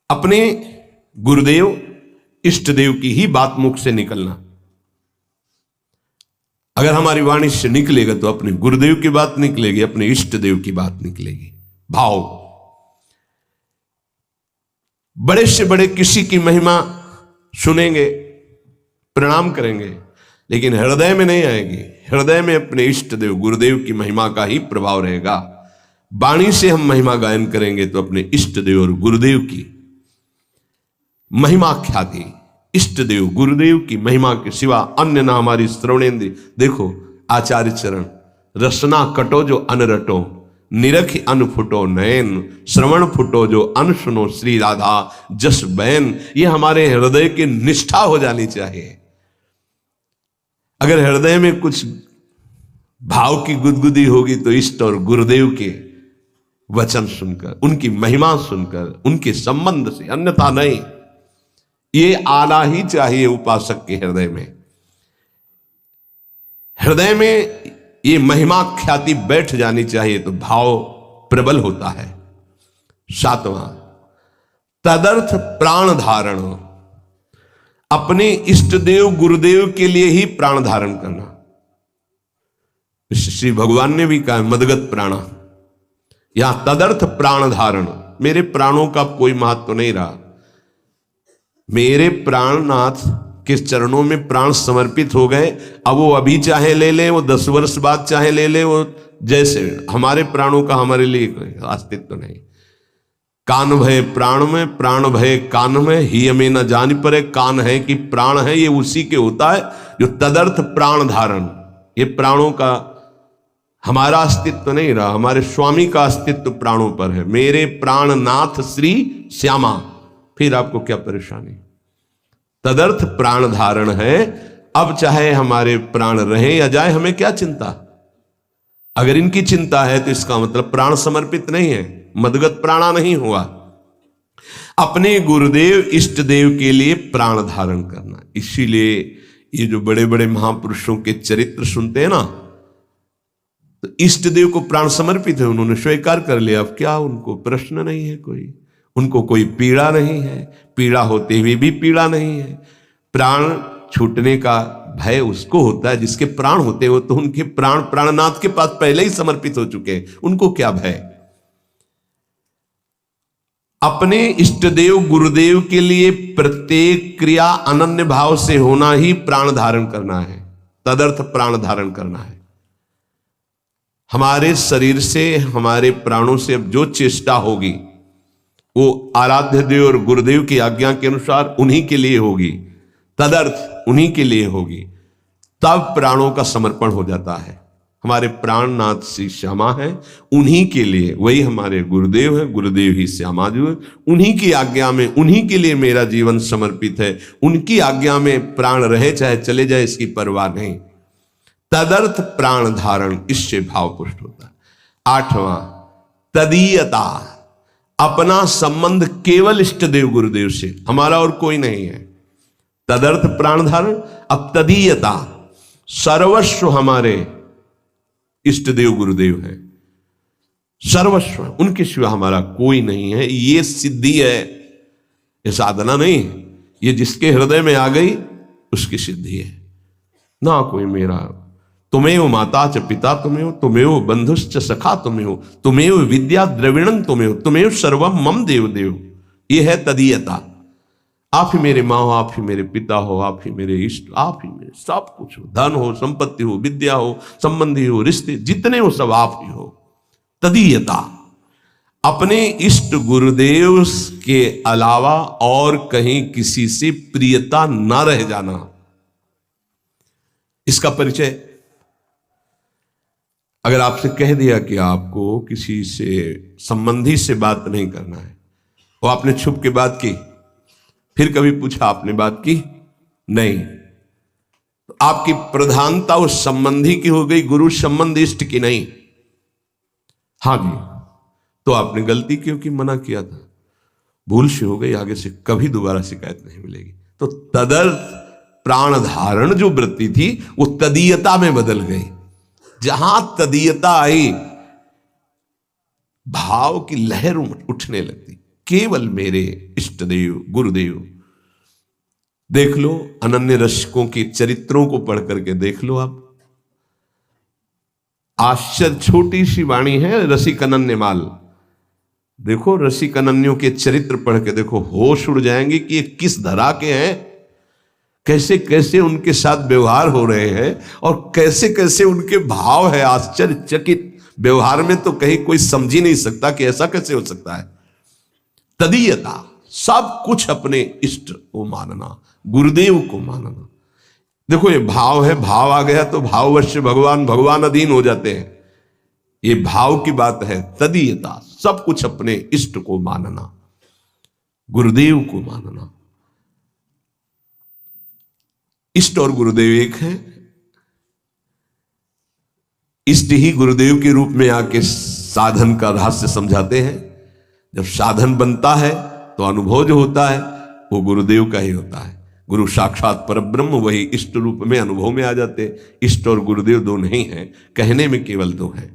अपने गुरुदेव इष्ट देव की ही बात मुख से निकलना। अगर हमारी वाणी से निकलेगा तो अपने गुरुदेव की बात निकलेगी, अपने इष्ट देव की बात निकलेगी। भाव, बड़े से बड़े किसी की महिमा सुनेंगे, प्रणाम करेंगे, लेकिन हृदय में नहीं आएगी। हृदय में अपने इष्ट देव गुरुदेव की महिमा का ही प्रभाव रहेगा। वाणी से हम महिमा गायन करेंगे तो अपने इष्ट देव और गुरुदेव की महिमा ख्याति, इष्ट देव गुरुदेव की महिमा के सिवा अन्य ना हमारी श्रवणेन्द्रिय। देखो आचार्य चरण, रसना कटो जो अन रटो, निरख अन फुटो नयन, श्रवण फुटो जो अन सुनो श्री राधा जस बैन। ये हमारे हृदय की निष्ठा हो जानी चाहिए। अगर हृदय में कुछ भाव की गुदगुदी होगी तो इष्ट और गुरुदेव के वचन सुनकर, उनकी महिमा सुनकर, उनके संबंध से, अन्यथा नहीं। ये आना ही चाहिए उपासक के हृदय में। हृदय में ये महिमा ख्याति बैठ जानी चाहिए तो भाव प्रबल होता है। 7वां, तदर्थ प्राण धारण, अपने इष्ट देव गुरुदेव के लिए ही प्राण धारण करना। श्री भगवान ने भी कहा मदगत प्राणा, यहां तदर्थ प्राण धारण। मेरे प्राणों का कोई महत्व नहीं रहा। मेरे प्राणनाथ के चरणों में प्राण समर्पित हो गए। अब वो अभी चाहे ले ले, वो 10 वर्ष बाद चाहे ले ले, वो जैसे, हमारे प्राणों का हमारे लिए कोई अस्तित्व नहीं। कान भय प्राण में, प्राण भय कान में, ही हमें न जान पड़े कान है कि प्राण है। ये उसी के होता है जो तदर्थ प्राण धारण। ये प्राणों का हमारा अस्तित्व नहीं रहा, हमारे स्वामी का अस्तित्व प्राणों पर है। मेरे प्राणनाथ श्री श्यामा, फिर आपको क्या परेशानी। तदर्थ प्राण धारण है। अब चाहे हमारे प्राण रहे या जाए, हमें क्या चिंता। अगर इनकी चिंता है तो इसका मतलब प्राण समर्पित नहीं है, मदगत प्राणा नहीं हुआ। अपने गुरुदेव इष्ट देव के लिए प्राण धारण करना। इसीलिए ये जो बड़े बड़े महापुरुषों के चरित्र सुनते हैं ना, तो इष्ट देव को प्राण समर्पित है, उन्होंने स्वीकार कर लिया। अब क्या उनको प्रश्न नहीं है कोई, उनको कोई पीड़ा नहीं है, पीड़ा होते हुए भी पीड़ा नहीं है। प्राण छूटने का भय उसको होता है जिसके प्राण होते हो, तो उनके प्राण प्राणनाथ के पास पहले ही समर्पित हो चुके हैं, उनको क्या भय। अपने इष्ट देव गुरुदेव के लिए प्रत्येक क्रिया अनन्य भाव से होना ही प्राण धारण करना है, तदर्थ प्राण धारण करना है। हमारे शरीर से, हमारे प्राणों से अब जो चेष्टा होगी वो आराध्य देव और गुरुदेव की आज्ञा के अनुसार उन्हीं के लिए होगी, तदर्थ उन्हीं के लिए होगी। तब प्राणों का समर्पण हो जाता है। हमारे प्राणनाथ श्री श्यामा है, उन्हीं के लिए, वही हमारे गुरुदेव है, गुरुदेव ही श्यामा जी है। उन्हीं की आज्ञा में, उन्हीं के लिए मेरा जीवन समर्पित है। उनकी आज्ञा में प्राण रहे चाहे चले जाए, इसकी परवाह नहीं। तदर्थ प्राण धारण, इससे भाव पुष्ट होता है। 8वां, तदीयता, अपना संबंध केवल इष्ट देव गुरुदेव से, हमारा और कोई नहीं है। तदर्थ प्राण धारण। अब तदीयता, सर्वस्व हमारे इष्ट देव गुरुदेव है, सर्वस्व, उनके सिवा हमारा कोई नहीं है। ये सिद्धि है, ये साधना नहीं है। ये जिसके हृदय में आ गई उसकी सिद्धि है। ना कोई मेरा, तुमेव माता च पिता तुमेव, तुमेव बंधुश्च सखा तुमेव, तुमेव विद्या द्रविणं तुमेव, तुमेव सर्वम मम देव देव। ये है तदीयता। आप ही मेरे माँ हो, आप ही मेरे पिता हो, आप ही मेरे इष्ट, आप ही मेरे सब कुछ हो। धन हो, संपत्ति हो, विद्या हो, संबंधी हो, रिश्ते जितने हो सब आप ही हो। तदीयता, अपने इष्ट गुरुदेव के अलावा और कहीं किसी से प्रियता ना रह जाना, इसका परिचय। अगर आपसे कह दिया कि आपको किसी से संबंधी से बात नहीं करना है, वो आपने छुप के बात की, फिर कभी पूछा आपने बात की नहीं, तो आपकी प्रधानता उस संबंधी की हो गई, गुरु संबंध इष्ट की नहीं। हाँ जी, तो आपने गलती क्योंकि मना किया था, भूल से हो गई, आगे से कभी दोबारा शिकायत नहीं मिलेगी। तो तदर्थ प्राण धारण जो वृत्ति थी वो तदीयता में बदल गई। जहां तदीयता आई, भाव की लहर उठने लगती। केवल मेरे इष्ट इष्ट देव गुरुदेव। देख लो अनन्य रसिकों के चरित्रों को पढ़ करके देख लो आप। आश्चर्य, छोटी सी वाणी है रसिक अनन्य माल। देखो रसिक अनन्यों के चरित्र पढ़ के देखो, होश उड़ जाएंगे कि ये किस धरा के हैं, कैसे कैसे उनके साथ व्यवहार हो रहे हैं और कैसे कैसे उनके भाव है। आश्चर्यचकित व्यवहार में तो कहीं कोई समझ ही नहीं सकता कि ऐसा कैसे हो सकता है। तदीयता, सब कुछ अपने इष्ट को मानना, गुरुदेव को मानना। देखो ये भाव है, भाव आ गया तो भाववश भगवान अधीन हो जाते हैं। ये भाव की बात है। तदीयता, सब कुछ अपने इष्ट को मानना, गुरुदेव को मानना। इष्ट और गुरुदेव एक है। इष्ट ही गुरुदेव के रूप में आके साधन का रहस्य समझाते हैं। जब साधन बनता है तो अनुभव जो होता है वो गुरुदेव का ही होता है। गुरु साक्षात परब्रह्म, वही इष्ट रूप में अनुभव में आ जाते। इष्ट और गुरुदेव दो नहीं हैं, कहने में केवल दो हैं।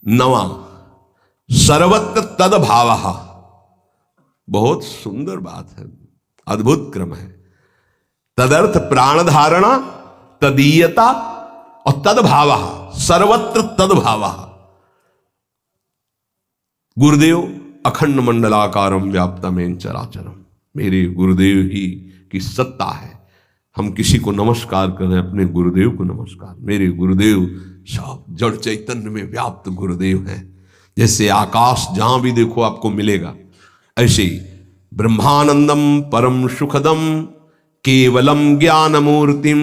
नवा, सर्वत्र तद भावः। बहुत सुंदर बात है, अद्भुत क्रम है। तदर्थ प्राण धारणा, तदीयता और तदभावः, सर्वत्र तदभावः। गुरुदेव अखंड मंडलाकारम व्याप्तमेन चराचरम, मेरे गुरुदेव ही की सत्ता है। हम किसी को नमस्कार करें, अपने गुरुदेव को नमस्कार। मेरे गुरुदेव सब जड़ चैतन्य में व्याप्त गुरुदेव हैं। जैसे आकाश जहां भी देखो आपको मिलेगा, ऐसे ही ब्रह्मानंदम परम सुखदम केवलम ज्ञानमूर्तिम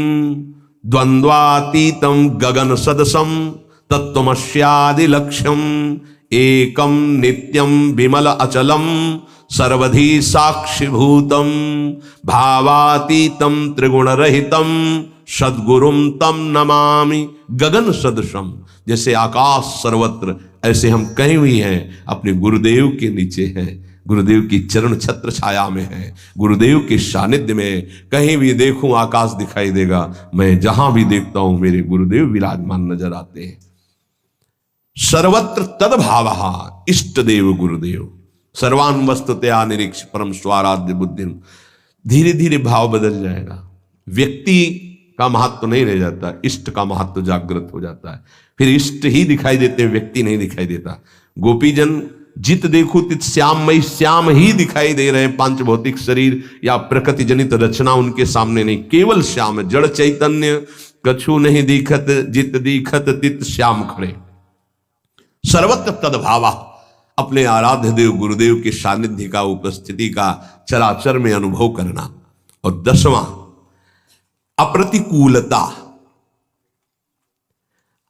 द्वंद्वातीतम गगन सदसम तत्वमस्यादि लक्ष्यम एकम नित्यम विमल अचलम सर्वधि साक्षिभूतम भावातीतम त्रिगुण रहितम सद्गुरुम तम नमामि गगन सदृशम। जैसे आकाश सर्वत्र, ऐसे हम कहीं भी हैं अपने गुरुदेव के नीचे हैं, गुरुदेव की चरण छत्र छाया में है, गुरुदेव के सानिध्य में। कहीं भी देखूं आकाश दिखाई देगा, मैं जहां भी देखता हूं मेरे गुरुदेव विराजमान नजर आते हैं। सर्वत्र तदभावः, इष्ट देव गुरुदेव। सर्वान वस्तुतया निरीक्ष परम स्वाराध्य बुद्धि। धीरे धीरे भाव बदल जाएगा, व्यक्ति का महत्व नहीं रह जाता, इष्ट का महत्व जागृत हो जाता है। फिर इष्ट ही दिखाई देते, व्यक्ति नहीं दिखाई देता। गोपीजन जित देखो तित श्याममयी, श्याम ही दिखाई दे रहे हैं। पांच भौतिक शरीर या प्रकृति जनित रचना उनके सामने नहीं, केवल श्याम, जड़ चैतन्य कछु नहीं दिखत, जित दिखत तित श्याम खड़े। सर्वत्र तदभावा, अपने आराध्य देव गुरुदेव के सानिध्य का, उपस्थिति का चराचर में अनुभव करना। और 10वां, अप्रतिकूलता,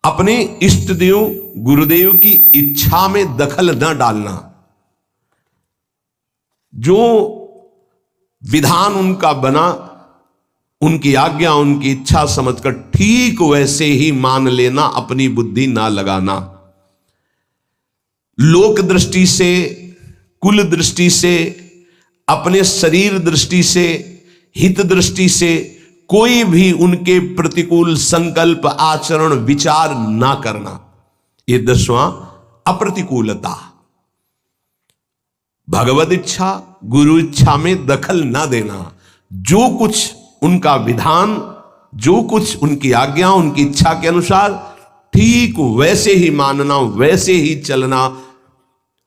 अपने इष्ट देव गुरुदेव की इच्छा में दखल न डालना। जो विधान उनका बना, उनकी आज्ञा उनकी इच्छा समझकर ठीक वैसे ही मान लेना, अपनी बुद्धि ना लगाना। लोक दृष्टि से, कुल दृष्टि से, अपने शरीर दृष्टि से, हित दृष्टि से कोई भी उनके प्रतिकूल संकल्प, आचरण, विचार ना करना। ये 10वां, अप्रतिकूलता। भगवद इच्छा, गुरु इच्छा में दखल ना देना। जो कुछ उनका विधान, जो कुछ उनकी आज्ञा, उनकी इच्छा के अनुसार ठीक वैसे ही मानना, वैसे ही चलना।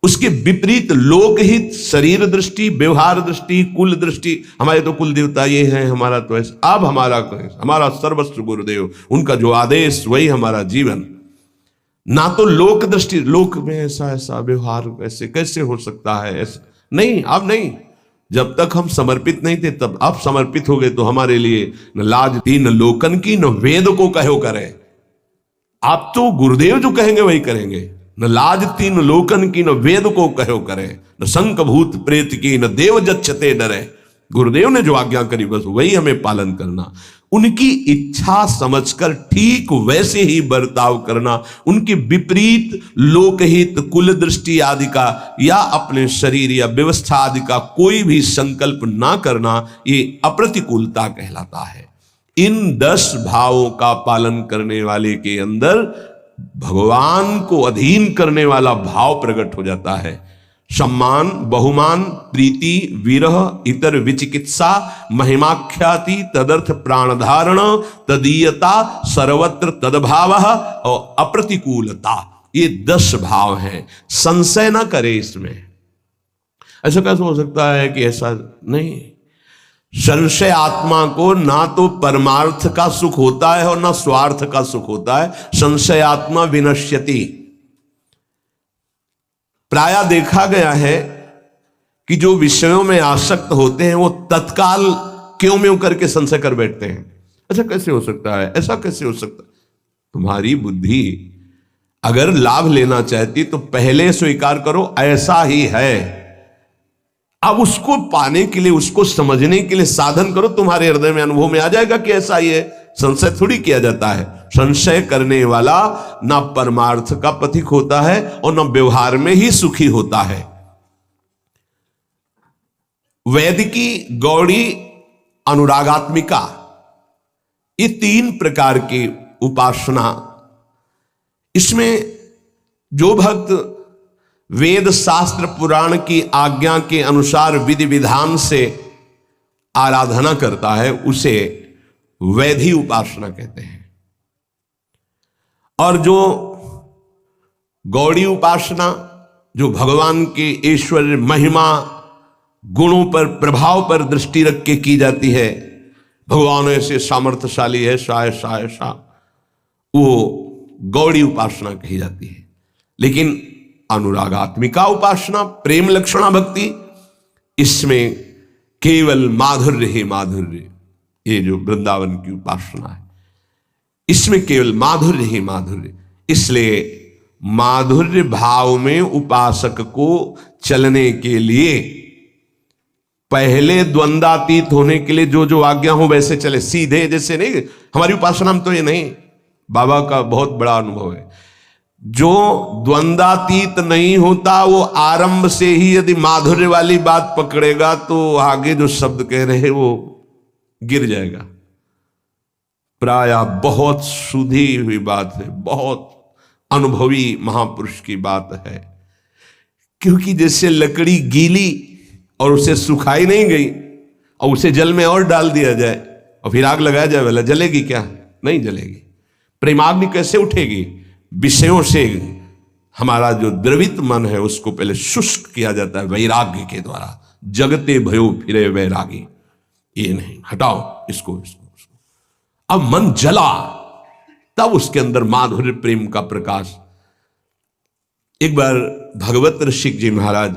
उसके विपरीत लोकहित, शरीर दृष्टि, व्यवहार दृष्टि, कुल दृष्टि, हमारे तो कुल देवता ये हैं, हमारा तो ऐसा, अब हमारा सर्वस्व गुरुदेव, उनका जो आदेश वही हमारा जीवन। ना तो लोक दृष्टि, लोक में ऐसा व्यवहार ऐसे कैसे हो सकता है, ऐसा नहीं, अब नहीं। जब तक हम समर्पित नहीं थे, तब अब समर्पित हो गए तो हमारे लिए न लाज थी, न लोकन की, न वेद को कहो करें। आप तो गुरुदेव जो कहेंगे वही करेंगे। न लाज थी, न लोकन की, न वेद को कहो करे, न शंक भूत प्रेत की, न देव जच्छते डरे। गुरुदेव ने जो आज्ञा करी बस वही हमें पालन करना। उनकी इच्छा समझकर ठीक वैसे ही बर्ताव करना। उनके विपरीत लोकहित, कुल दृष्टि आदि का या अपने शरीर या व्यवस्था आदि का कोई भी संकल्प ना करना, ये अप्रतिकूलता कहलाता है। इन 10 भावों का पालन करने वाले के अंदर भगवान को अधीन करने वाला भाव प्रकट हो जाता है। सम्मान, बहुमान, प्रीति, विरह, इतर विचिकित्सा, महिमाख्याति, तदर्थ प्राणधारण, तदीयता, सर्वत्र तदभाव और अप्रतिकूलता, ये 10 भाव हैं। संशय ना करे इसमें। ऐसा कैसे हो सकता है कि ऐसा नहीं। संशय आत्मा को ना तो परमार्थ का सुख होता है और ना स्वार्थ का सुख होता है। संशय आत्मा विनश्यति। प्रायः देखा गया है कि जो विषयों में आसक्त होते हैं वो तत्काल क्यों म्यों करके संशय कर बैठते हैं। ऐसा कैसे हो सकता है, ऐसा कैसे हो सकता है। तुम्हारी बुद्धि अगर लाभ लेना चाहती तो पहले स्वीकार करो ऐसा ही है। अब उसको पाने के लिए, उसको समझने के लिए साधन करो, तुम्हारे हृदय में अनुभव में आ जाएगा कि ऐसा ही है। संशय थोड़ी किया जाता है। संशय करने वाला ना परमार्थ का पथिक होता है और ना व्यवहार में ही सुखी होता है। वैदिकी, गौड़ी, अनुरागात्मिका, ये 3 प्रकार की उपासना। इसमें जो भक्त वेद शास्त्र पुराण की आज्ञा के अनुसार विधि विधान से आराधना करता है उसे वैधि उपासना कहते हैं। और जो गौड़ी उपासना, जो भगवान के ऐश्वर्य, महिमा, गुणों पर, प्रभाव पर दृष्टि रख के की जाती है, भगवान ऐसे सामर्थ्यशाली है, सा वो गौड़ी उपासना कही जाती है। लेकिन अनुरागात्मिका उपासना, प्रेम लक्षणा भक्ति, इसमें केवल माधुर्य ही माधुर्य। ये जो वृंदावन की उपासना है इसमें केवल माधुर्य ही माधुर्य। इसलिए माधुर्य भाव में उपासक को चलने के लिए पहले द्वंद्वातीत होने के लिए जो जो आज्ञा हो वैसे चले, सीधे जैसे नहीं। हमारी उपासना में तो ये नहीं, बाबा का बहुत बड़ा अनुभव है। जो द्वंद्वातीत नहीं होता वो आरंभ से ही यदि माधुर्य वाली बात पकड़ेगा तो आगे जो शब्द कह रहे वो गिर जाएगा। प्रायः बहुत सुधी हुई बात है, बहुत अनुभवी महापुरुष की बात है। क्योंकि जैसे लकड़ी गीली और उसे सुखाई नहीं गई और उसे जल में और डाल दिया जाए और फिर आग लगाया जाए, वाला जलेगी क्या? नहीं जलेगी। प्रेमाग्नि कैसे उठेगी? विषयों से हमारा जो द्रवित मन है उसको पहले शुष्क किया जाता है वैराग्य के द्वारा। जगते भयो फिरे वैरागी, ये नहीं, हटाओ इसको। अब मन जला तब उसके अंदर माधुर्य प्रेम का प्रकाश। एक बार भगवत ऋषिक जी महाराज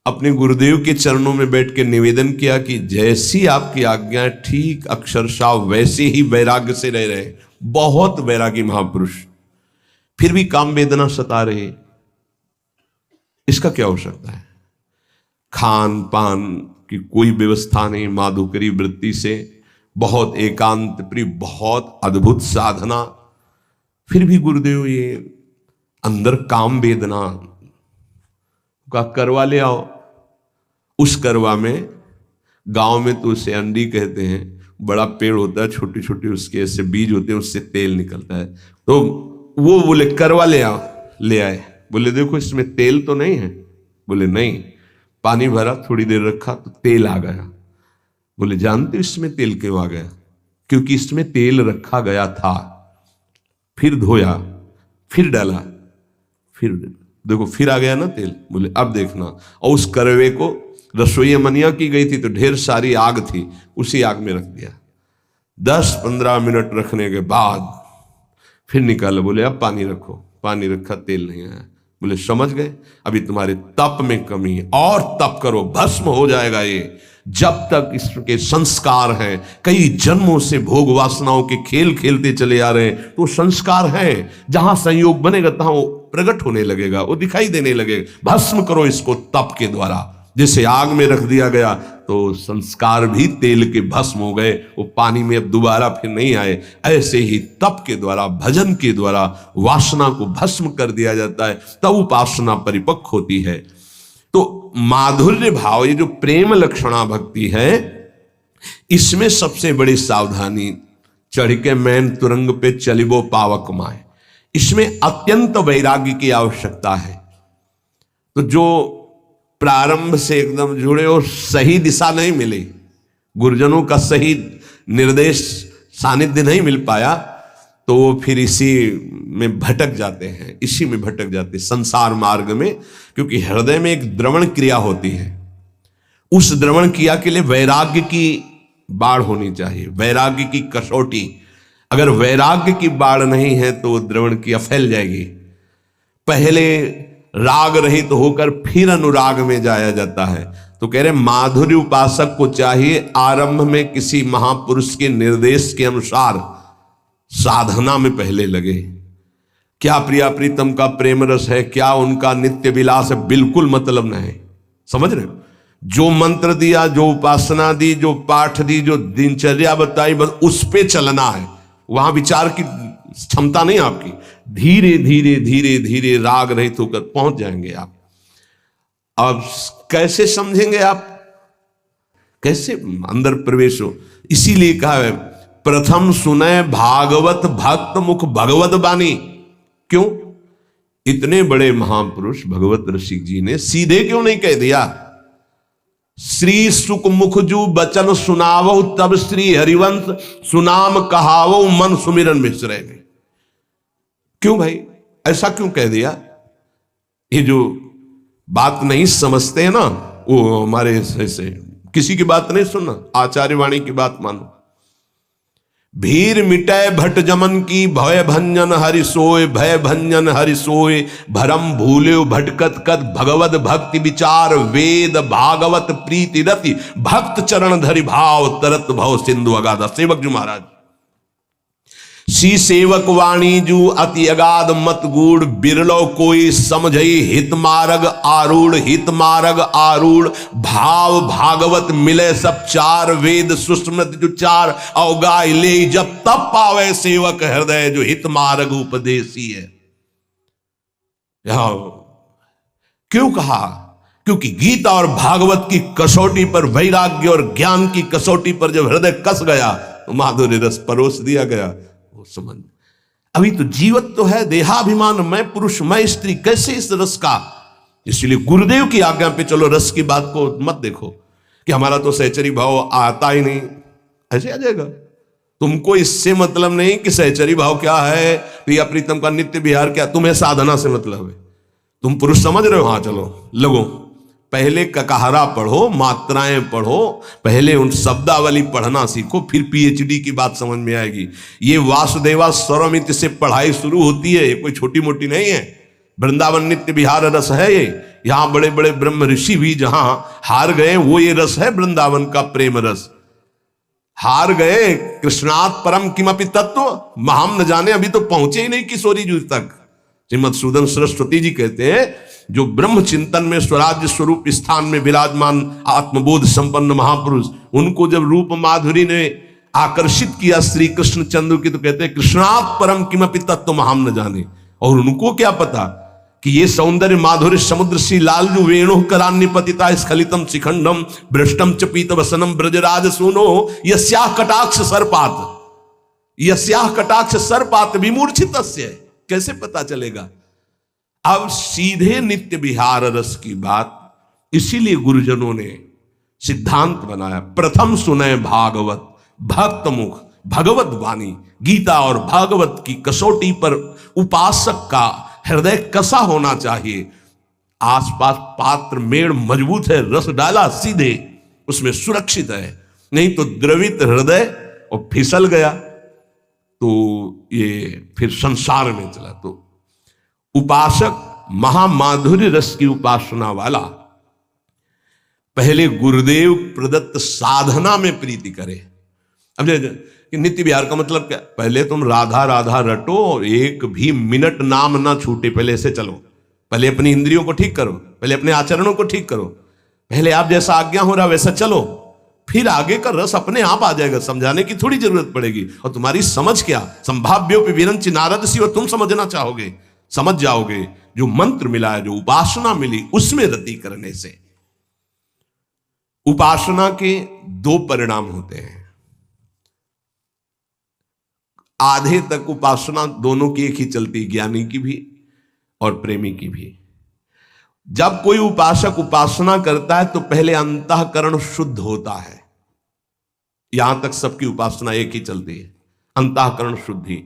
अपने गुरुदेव के चरणों में बैठ के निवेदन किया कि जैसी आपकी आज्ञा ठीक अक्षरशः वैसे ही वैराग्य से रह रहे। बहुत वैरागी महापुरुष, फिर भी काम वेदना सता रहे। इसका क्या हो सकता है? खान पान की कोई व्यवस्था नहीं, माधुकरी वृत्ति से, बहुत एकांत प्रिय, बहुत अद्भुत साधना, फिर भी गुरुदेव ये अंदर काम वेदना का करवा ले आओ। उस करवा में गांव में तो उसे अंडी कहते हैं, बड़ा पेड़ होता है, छोटे छोटे उसके ऐसे बीज होते हैं, उससे तेल निकलता है। तो वो बोले करवा ले आओ, ले आए। बोले देखो इसमें तेल तो नहीं है। बोले नहीं। पानी भरा, थोड़ी देर रखा तो तेल आ गया। बोले जानते हो इसमें तेल क्यों आ गया? क्योंकि इसमें तेल रखा गया था, फिर धोया, फिर डाला, फिर देखो फिर आ गया ना तेल। बोले अब देखना। और उस करवे को रसोई मनिया की गई थी तो ढेर सारी आग थी, उसी आग में रख दिया। 10-15 मिनट रखने के बाद फिर निकाला। बोले अब पानी रखो। पानी रखा, तेल नहीं आया। बोले समझ गए, अभी तुम्हारे तप में कमी है, और तप करो, भस्म हो जाएगा ये। जब तक इसके संस्कार हैं, कई जन्मों से भोग वासनाओं के खेल खेलते चले आ रहे हैं, तो संस्कार हैं। जहां संयोग बनेगा तहां वो प्रकट होने लगेगा, वो दिखाई देने लगेगा। भस्म करो इसको तप के द्वारा। जैसे आग में रख दिया गया तो संस्कार भी तेल के भस्म हो गए, वो पानी में अब दोबारा फिर नहीं आए। ऐसे ही तप के द्वारा, भजन के द्वारा वासना को भस्म कर दिया जाता है, तब उपासना परिपक्व होती है। तो माधुर्य भाव, ये जो प्रेम लक्षणा भक्ति है, इसमें सबसे बड़ी सावधानी, चढ़ के मैन तुरंग पे चलिबो पावक माए, इसमें अत्यंत वैराग्य की आवश्यकता है। तो जो प्रारंभ से एकदम जुड़े और सही दिशा नहीं मिली, गुरुजनों का सही निर्देश सानिध्य नहीं मिल पाया, तो वो फिर इसी में भटक जाते हैं, इसी में भटक जाते हैं संसार मार्ग में। क्योंकि हृदय में एक द्रवण क्रिया होती है, उस द्रवण क्रिया के लिए वैराग्य की बाढ़ होनी चाहिए, वैराग्य की कसौटी। अगर वैराग्य की बाढ़ नहीं है तो द्रवण क्रिया फैल जाएगी। पहले राग रहित होकर फिर अनुराग में जाया जाता है। तो कह रहे माधुर्य उपासक को चाहिए आरंभ में किसी महापुरुष के निर्देश के अनुसार साधना में पहले लगे। क्या प्रिया प्रीतम का प्रेम रस है, क्या उनका नित्य विलास है, बिल्कुल मतलब नहीं। समझ रहे हो? जो मंत्र दिया, जो उपासना दी, जो पाठ दी, जो दिनचर्या बताई, बस उस पे चलना है। वहां विचार की क्षमता नहीं आपकी। धीरे धीरे धीरे धीरे राग रहित होकर पहुंच जाएंगे आप। अब कैसे समझेंगे आप, कैसे अंदर प्रवेश हो? इसीलिए कहा है प्रथम सुने भागवत भक्त मुख भगवत बानी। क्यों? इतने बड़े महापुरुष भगवत रसिक जी ने सीधे क्यों नहीं कह दिया श्री सुख मुख जू बचन सुनावो तब श्री हरिवंश सुनाम कहावो मन सुमिरन मिश्रे में? क्यों भाई, ऐसा क्यों कह दिया? ये जो बात नहीं समझते हैं ना, वो हमारे ऐसे किसी की बात नहीं सुनना, आचार्य वाणी की बात मानो। भीर मिटय भट जमन की भय भंजन हरि सोय, भय भंजन हरि सोय भरम भूल्यो भटकत कद भगवत भक्ति विचार वेद भागवत प्रीति रति भक्त चरण धरि भाव तरत भव सिंधु अगाधा। सेवक जी महाराज, सी सेवक वाणी जू अति अगाध मत गूढ़, बिरलो कोई समझई हित मार्ग आरूढ़, हित मार्ग आरूढ़ भाव भागवत मिले सब चार, वेद सुस्मृत जो चार अवगाय ले जब तब पावे सेवक हृदय जो हित मार्ग उपदेशी है। क्यों कहा? क्योंकि गीता और भागवत की कसौटी पर, वैराग्य और ज्ञान की कसौटी पर जब हृदय कस गया तो माधुर्य रस परोस दिया गया। समझ, अभी तो जीवत तो है, देहाभिमान, मैं पुरुष मैं स्त्री, कैसे इस रस का? इसलिए गुरुदेव की आज्ञा पे चलो। रस की बात को मत देखो कि हमारा तो सहचरी भाव आता ही नहीं, ऐसे आ जाएगा। तुमको इससे मतलब नहीं कि सहचरी भाव क्या है, प्रिया प्रीतम का नित्य विहार क्या, तुम्हें साधना से मतलब है। तुम पुरुष समझ रहे हो? हाँ चलो लगो, पहले ककाहरा पढ़ो, मात्राएं पढ़ो, पहले उन शब्दावली पढ़ना सीखो, फिर पीएचडी की बात समझ में आएगी। ये वासुदेवा स्वरमित से पढ़ाई शुरू होती है, ये कोई छोटी मोटी नहीं है। वृंदावन नित्य विहार रस है ये। यहाँ बड़े बड़े ब्रह्म ऋषि भी जहां हार गए, वो ये रस है वृंदावन का प्रेम रस। हार गए कृष्णात् परम किमपि तत्व महम न जाने, अभी तो पहुंचे ही नहीं किशोरी जी तक। श्रीमद्सूदन सरस्वती जी कहते हैं जो ब्रह्म चिंतन में स्वराज्य स्वरूप स्थान में विराजमान आत्मबोध संपन्न महापुरुष, उनको जब रूप माधुरी ने आकर्षित किया श्री कृष्ण चंद्र की, तो कहते हैं कृष्णात् परम किमपि तत्व महाम न जाने। और उनको क्या पता कि ये सौंदर्य माधुर्य समुद्र सी लालजु वेणु करान्य पतिता स्खलितम शिखंडम भ्रष्टम च पीत वसनम ब्रजराज सुनो यस्याह कटाक्ष सर्पात, यस्याह कटाक्ष सर्पात विमूर्छितस्य। कैसे पता चलेगा? अब सीधे नित्य विहार रस की बात, इसीलिए गुरुजनों ने सिद्धांत बनाया प्रथम सुने भागवत भक्त मुख भगवत वाणी। गीता और भागवत की कसौटी पर उपासक का हृदय कसा होना चाहिए। आसपास पात्र मेड़ मजबूत है, रस डाला सीधे उसमें सुरक्षित है, नहीं तो द्रवित हृदय और फिसल गया तो ये फिर संसार में चला। तो उपासक महामाधुर्य रस की उपासना वाला पहले गुरुदेव प्रदत्त साधना में प्रीति करे। अब नित्य विहार का मतलब क्या? पहले तुम राधा राधा रटो, एक भी मिनट नाम ना छूटे, पहले ऐसे चलो। पहले अपनी इंद्रियों को ठीक करो, पहले अपने आचरणों को ठीक करो, पहले आप जैसा आज्ञा हो रहा वैसा चलो, फिर आगे का रस अपने आप आ जाएगा। समझाने की थोड़ी जरूरत पड़ेगी। और तुम्हारी समझ क्या, संभाव्योपि विरंचि नारद सी, और तुम समझना चाहोगे, समझ जाओगे। जो मंत्र मिला है, जो उपासना मिली, उसमें रति करने से उपासना के दो परिणाम होते हैं। आधे तक उपासना दोनों की एक ही चलती, ज्ञानी की भी और प्रेमी की भी। जब कोई उपासक उपासना करता है तो पहले अंतःकरण शुद्ध होता है। यहां तक सबकी उपासना एक ही चलती है, अंतःकरण शुद्धि।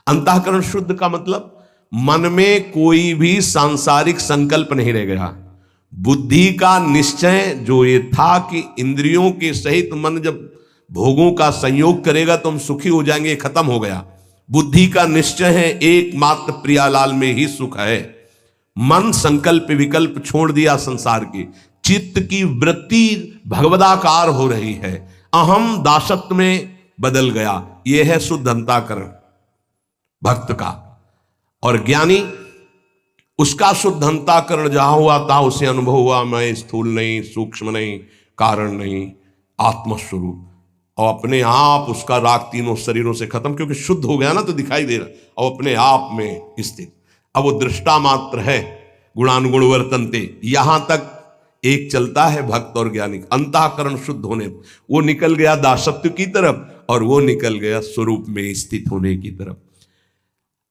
अंतःकरण शुद्ध का मतलब मन में कोई भी सांसारिक संकल्प नहीं रह गया। बुद्धि का निश्चय जो ये था कि इंद्रियों के सहित मन जब भोगों का संयोग करेगा तो हम सुखी हो जाएंगे, खत्म हो गया। बुद्धि का निश्चय है एकमात्र प्रियालाल में ही सुख है। मन संकल्प विकल्प छोड़ दिया संसार के, चित्त की वृत्ति भगवदाकार हो रही है, अहम दासत्व में बदल गया। यह है शुद्ध अंतःकरण भक्त का। और ज्ञानी, उसका शुद्ध अंतःकरण जहां हुआ था उसे अनुभव हुआ मैं स्थूल नहीं, सूक्ष्म नहीं, कारण नहीं, आत्मस्वरूप। और अपने आप उसका राग तीनों शरीरों से खत्म, क्योंकि शुद्ध हो गया ना तो दिखाई दे रहा, और अपने आप में स्थित। अब वो दृष्टा मात्र है, गुणानुगुण वर्तनते। यहां तक एक चलता है भक्त और ज्ञानी। अंतःकरण शुद्ध होने वो निकल गया दासत्व की तरफ और वो निकल गया स्वरूप में स्थित होने की तरफ।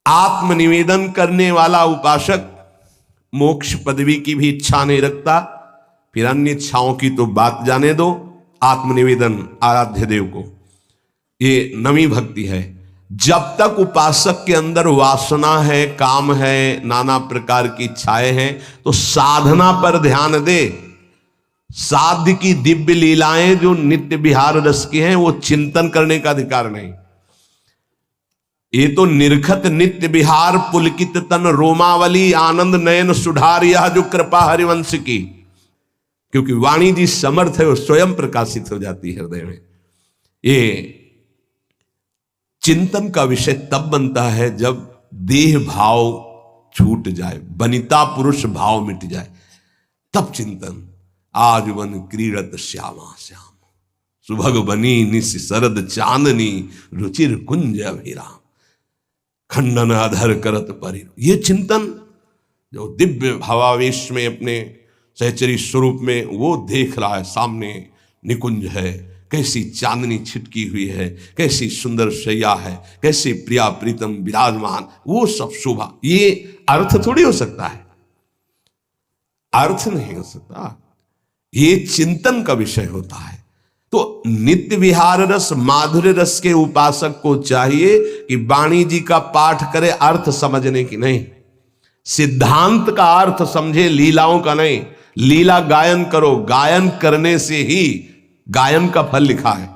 आत्मनिवेदन करने वाला उपासक मोक्ष पदवी की भी इच्छा नहीं रखता, फिर अन्य इच्छाओं की तो बात जाने दो। आत्मनिवेदन आराध्य देव को, ये नवी भक्ति है। जब तक उपासक के अंदर वासना है, काम है, नाना प्रकार की इच्छाएं हैं, तो साधना पर ध्यान दे। साध्य की दिव्य लीलाएं जो नित्य विहार रस की हैं वो चिंतन करने का अधिकार नहीं। ये तो निर्खत नित्य विहार पुलकित तन रोमावली आनंद नयन सुधार, यह जो कृपा हरिवंश की, क्योंकि वाणी जी समर्थ है वो स्वयं प्रकाशित हो जाती है हृदय में। ये चिंतन का विषय तब बनता है जब देह भाव छूट जाए, बनिता पुरुष भाव मिट जाए, तब चिंतन। आज वन क्रीड़त श्यामा श्याम, सुभग बनी निस शरद चांदनी, रुचिर कुंज अभिराम, खंडन अधर करत परि। ये चिंतन जो दिव्य भावावेश में अपने सहचरी स्वरूप में वो देख रहा है, सामने निकुंज है, कैसी चांदनी छिटकी हुई है, कैसी सुंदर शैया है, कैसे प्रिया प्रीतम विराजमान, वो सब शोभा। ये अर्थ थोड़ी हो सकता है, अर्थ नहीं हो सकता, ये चिंतन का विषय होता है। तो नित्य विहार रस माधुर्य रस के उपासक को चाहिए कि वाणी जी का पाठ करे अर्थ समझने की नहीं, सिद्धांत का अर्थ समझे, लीलाओं का नहीं। लीला गायन करो, गायन करने से ही गायन का फल लिखा है।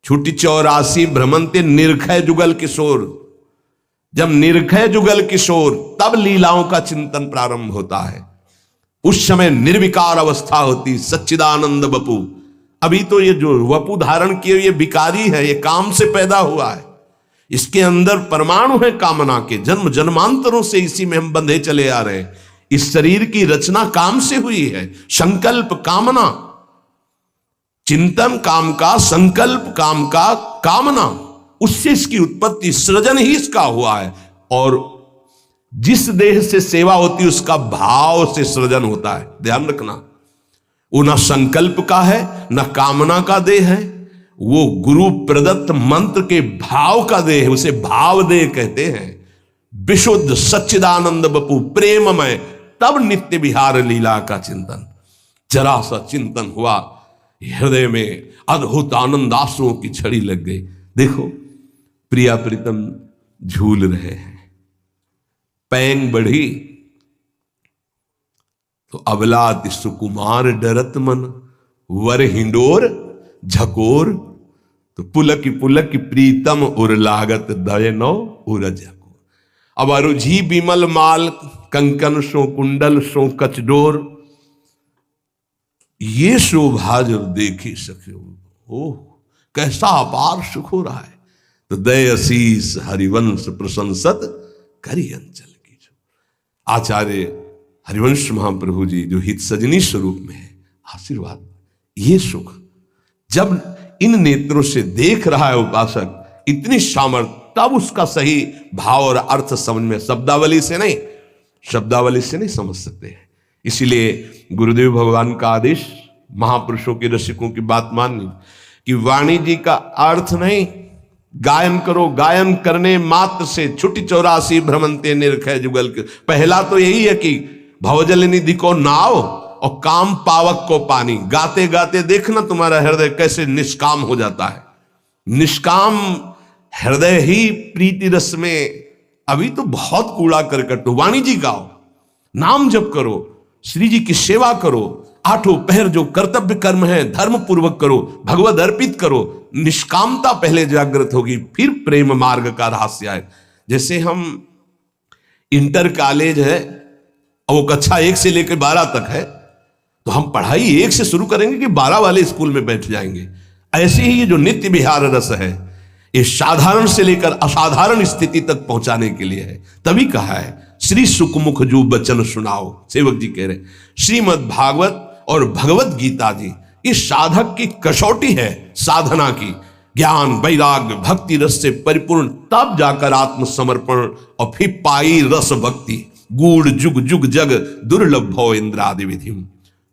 छुटी 84 भ्रमंते निर्खय जुगल किशोर, जब निर्खय जुगल किशोर तब लीलाओं का चिंतन प्रारंभ होता है। उस समय निर्विकार अवस्था होती, सच्चिदानंद वपु। अभी तो ये जो वपु धारण किए ये विकारी है, ये काम से पैदा हुआ है, इसके अंदर परमाणु है कामना के, जन्म जन्मांतरों से इसी में हम बंधे चले आ रहे हैं। इस शरीर की रचना काम से हुई है, संकल्प कामना, चिंतन काम का, संकल्प काम का, कामना, उससे इसकी उत्पत्ति, सृजन ही इसका हुआ है। और जिस देह से सेवा होती है उसका भाव से सृजन होता है, ध्यान रखना। वो न संकल्प का है न कामना का देह है, वो गुरु प्रदत्त मंत्र के भाव का देह है, उसे भाव देह कहते हैं। विशुद्ध सच्चिदानंद बपू प्रेममय, तब नित्य विहार लीला का चिंतन। जरा सा चिंतन हुआ, हृदय में अद्भुत आनंद आंसुओं की छड़ी लग गई। देखो प्रिया प्रीतम झूल रहे हैं, पैंग बढ़ी तो अबलात सुकुमार डरत मन, वर हिंडोर झकोर तो पुलक पुलक प्रीतम उर लागत दयनो उरज। अब अरुझी बिमल माल कंकन सो कुंडल सो कचडोर, ये शोभा जब देखी सके, ओह कैसा अपार सुख हो रहा है। तो दय असीस हरिवंश प्रशंसत करी अंचल की। आचार्य हरिवंश महाप्रभु जी जो हित सजनी स्वरूप में है, आशीर्वाद, ये सुख जब इन नेत्रों से देख रहा है उपासक, इतनी सामर्थ्य, तब उसका सही भाव और अर्थ समझ में, शब्दावली से नहीं, शब्दावली से नहीं समझ सकते हैं। इसीलिए गुरुदेव भगवान का आदेश, महापुरुषों के रसिकों की बात माननी कि वाणी जी का अर्थ नहीं, गायन करो, गायन करने मात्र से छुटी 84 भ्रमंते निर्खय जुगल के। पहला तो यही है कि भवजल निधि को नाव और काम पावक को पानी। गाते गाते देखना तुम्हारा हृदय कैसे निष्काम हो जाता है। निष्काम हृदय ही प्रीति रस में। अभी तो बहुत कूड़ा करकट। वाणी जी गाओ, नाम जप करो, श्री जी की सेवा करो, आठों पहर जो कर्तव्य कर्म है धर्म पूर्वक करो, भगवद अर्पित करो। निष्कामता पहले जागृत होगी, फिर प्रेम मार्ग का रहस्य है। जैसे हम इंटर कॉलेज है और वो कक्षा 1 से लेकर 12 तक है, तो हम पढ़ाई 1 से शुरू करेंगे कि 12 वाले स्कूल में बैठ जाएंगे। ऐसे ही ये जो नित्य विहार रस है, ये साधारण से लेकर असाधारण स्थिति तक पहुंचाने के लिए है। तभी कहा है श्री सुखमुख जो बचन सुनाओ। सेवक जी कह रहे श्रीमद् भागवत और भगवत गीता जी ये साधक की कसौटी है साधना की। ज्ञान वैराग्य भक्ति रस से परिपूर्ण, तब जाकर आत्मसमर्पण और फिर पाई रस भक्ति। गूढ़ जुग जुग जग दुर्लभ भव इंद्रादि विधि।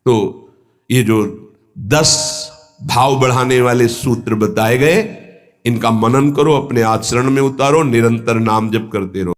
तो ये जो 10 भाव बढ़ाने वाले सूत्र बताए गए, इनका मनन करो, अपने आचरण में उतारो, निरंतर नाम जप करते रहो।